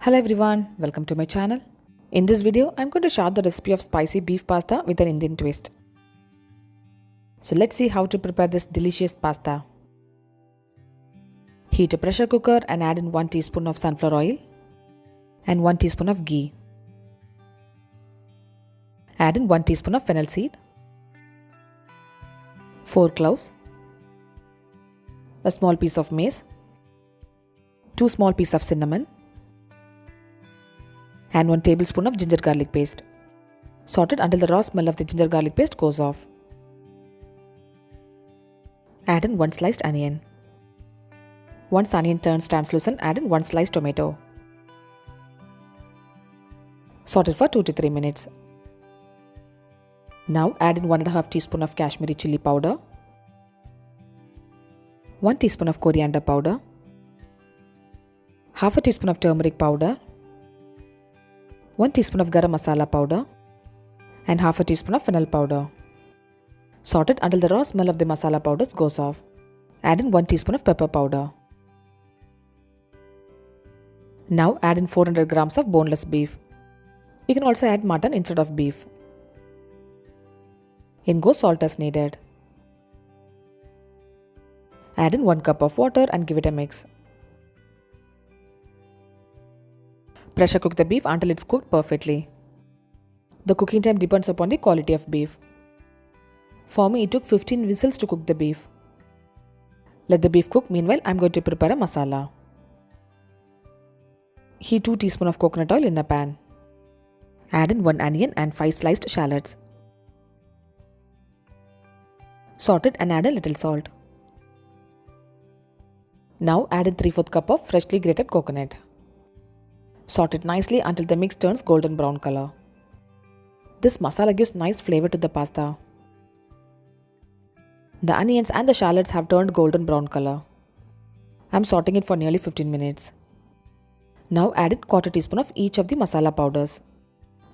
Hello everyone, welcome to my channel. In this video, I'm going to share the recipe of spicy beef pasta with an Indian twist. So let's see how to prepare this delicious pasta. Heat a pressure cooker and add in 1 teaspoon of sunflower oil and 1 teaspoon of ghee. Add in 1 teaspoon of fennel seed, 4 cloves, a small piece of mace, 2 small pieces of cinnamon, and 1 tablespoon of ginger garlic paste. Saute it until the raw smell of the ginger garlic paste goes off. Add in 1 sliced onion. Once the onion turns translucent, add in 1 sliced tomato. Saute it for 2 to 3 minutes. Now add in 1.5 teaspoon of Kashmiri chili powder, 1 teaspoon of coriander powder, half a teaspoon of turmeric powder, 1 teaspoon of garam masala powder and half a teaspoon of fennel powder. Saute it until the raw smell of the masala powders goes off. Add in 1 teaspoon of pepper powder. Now add in 400 grams of boneless beef. You can also add mutton instead of beef. In goes salt as needed. Add in 1 cup of water and give it a mix. Pressure cook the beef until it's cooked perfectly. The cooking time depends upon the quality of beef. For me, it took 15 whistles to cook the beef. Let the beef cook. Meanwhile, I'm going to prepare a masala. Heat 2 teaspoons of coconut oil in a pan. Add in 1 onion and 5 sliced shallots. Saute it and add a little salt. Now add in 3/4 cup of freshly grated coconut. Saute it nicely until the mix turns golden brown color. This masala gives nice flavor to the pasta. The onions and the shallots have turned golden brown color. I'm sauteing it for nearly 15 minutes. Now add in 1/4 teaspoon of each of the masala powders.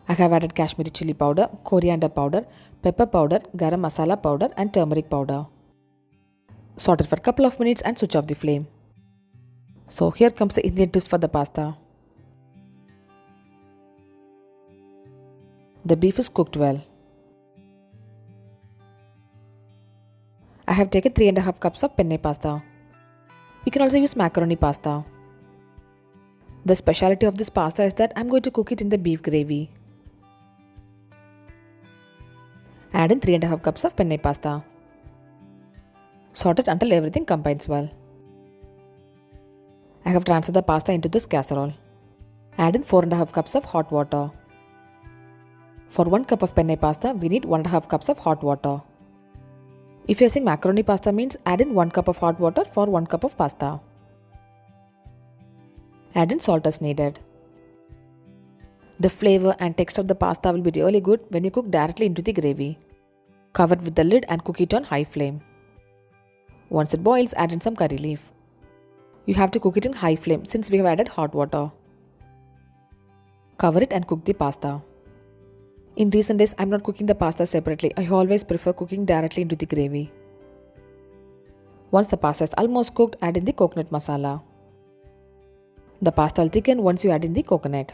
I have added Kashmiri chili powder, coriander powder, pepper powder, garam masala powder and turmeric powder. Saute it for a couple of minutes and switch off the flame. So here comes the Indian twist for the pasta. The beef is cooked well. I have taken 3.5 cups of penne pasta. You can also use macaroni pasta. The speciality of this pasta is that I'm going to cook it in the beef gravy. Add in 3.5 cups of penne pasta. Saute it until everything combines well. I have transferred the pasta into this casserole. Add in 4.5 cups of hot water. For 1 cup of penne pasta, we need 1.5 cups of hot water. If you are using macaroni pasta means add in 1 cup of hot water for 1 cup of pasta. Add in salt as needed. The flavor and texture of the pasta will be really good when you cook directly into the gravy. Cover it with the lid and cook it on high flame. Once it boils, add in some curry leaf. You have to cook it in high flame since we have added hot water. Cover it and cook the pasta. In recent days, I'm not cooking the pasta separately. I always prefer cooking directly into the gravy. Once the pasta is almost cooked, add in the coconut masala. The pasta will thicken once you add in the coconut.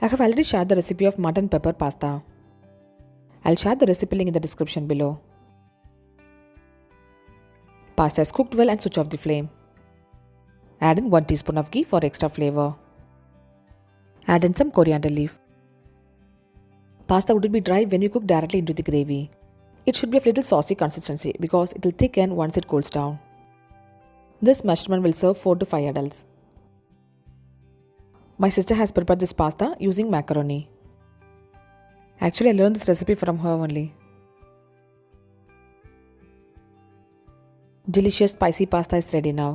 I have already shared the recipe of mutton pepper pasta. I'll share the recipe link in the description below. Pasta is cooked well and switch off the flame. Add in 1 teaspoon of ghee for extra flavor. Add in some coriander leaf. Pasta wouldn't be dry when you cook directly into the gravy. It should be of little saucy consistency because it will thicken once it cools down. This measurement will serve 4 to 5 adults. My sister has prepared this pasta using macaroni. Actually, I learned this recipe from her only. Delicious spicy pasta is ready now.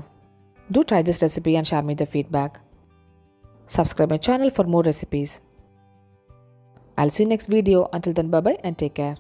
Do try this recipe and share me the feedback. Subscribe my channel for more recipes. I'll see you next video. Until then, bye bye and take care.